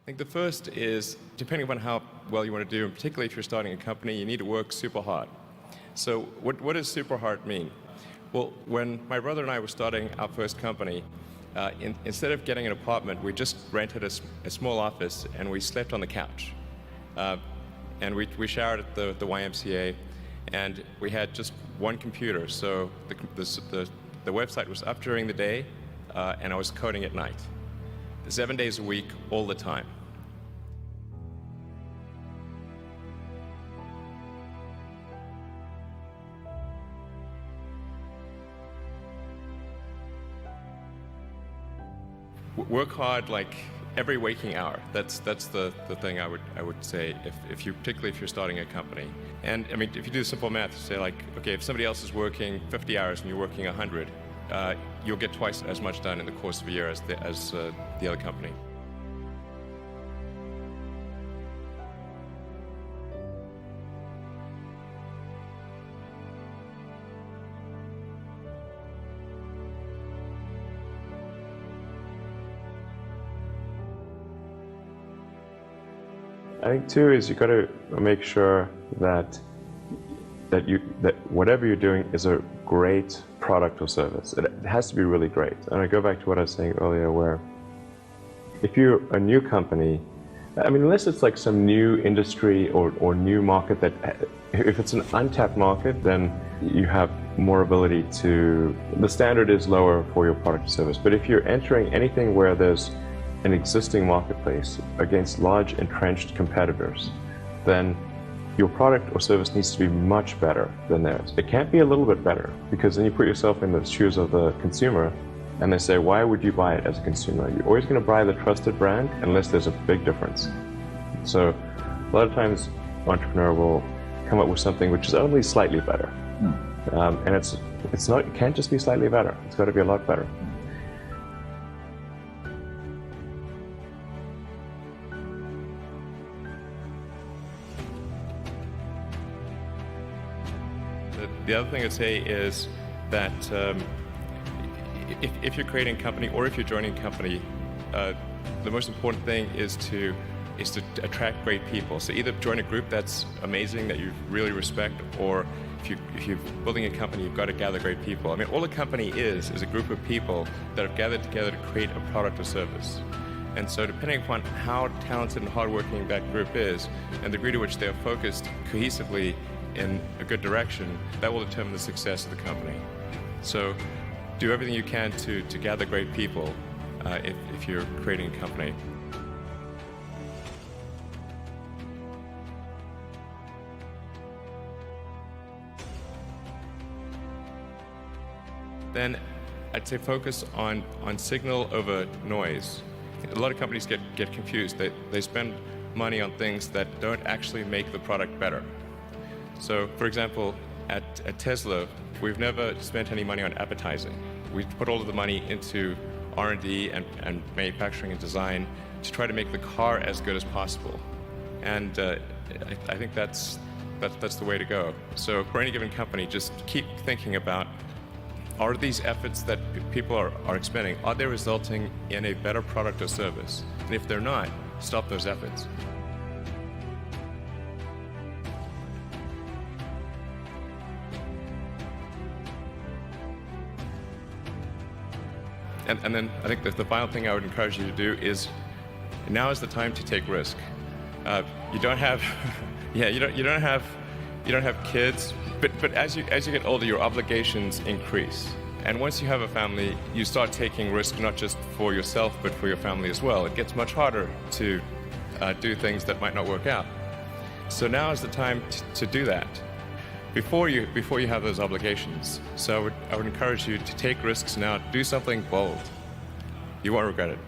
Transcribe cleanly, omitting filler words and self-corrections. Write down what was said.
think the first is, depending upon how well you want to do, and particularly if you're starting a company, you need to work super hard. So what does super hard mean? Well, when my brother and I were starting our first company, instead of getting an apartment, we just rented a small office and we slept on the couch. And we showered at the YMCA, and we had just one computer. So the website was up during the day, and I was coding at night. 7 days a week, all the time. Work hard like every waking hour. That's the thing I would say particularly if you're starting a company. And I mean, if you do simple math, say like, okay, if somebody else is working 50 hours and you're working 100, you'll get twice as much done in the course of a year as the other company. I think too is you got to make sure that whatever you're doing is a great product or service. It has to be really great. And I go back to what I was saying earlier, where if you're a new company, I mean, unless it's like some new industry or new market that, if it's an untapped market, then you have more ability to, the standard is lower for your product or service. But if you're entering anything where there's an existing marketplace against large entrenched competitors, then your product or service needs to be much better than theirs. It can't be a little bit better, because then you put yourself in the shoes of the consumer and they say, why would you buy it as a consumer? You're always going to buy the trusted brand unless there's a big difference. So a lot of times entrepreneur will come up with something which is only slightly better. And it can't just be slightly better. It's got to be a lot better. The other thing I'd say is that if you're creating a company or if you're joining a company, the most important thing is to attract great people. So either join a group that's amazing, that you really respect, or if you're building a company, you've got to gather great people. I mean, all a company is a group of people that have gathered together to create a product or service. And so depending upon how talented and hardworking that group is, and the degree to which they're focused cohesively in a good direction, that will determine the success of the company. So do everything you can to gather great people if you're creating a company. Then I'd say focus on signal over noise. A lot of companies get confused. They spend money on things that don't actually make the product better. So, for example, at Tesla, we've never spent any money on advertising. We put all of the money into R&D and manufacturing and design to try to make the car as good as possible. And I think that's the way to go. So for any given company, just keep thinking about, are these efforts that people are expending, are they resulting in a better product or service? And if they're not, stop those efforts. And then I think that the final thing I would encourage you to do is, now is the time to take risk. You don't have, you don't have kids, but as you get older, your obligations increase. And once you have a family, you start taking risk not just for yourself, but for your family as well. It gets much harder to do things that might not work out. So now is the time to do that before you have those obligations. So I would encourage you to take risks now. Do something bold. You won't regret it.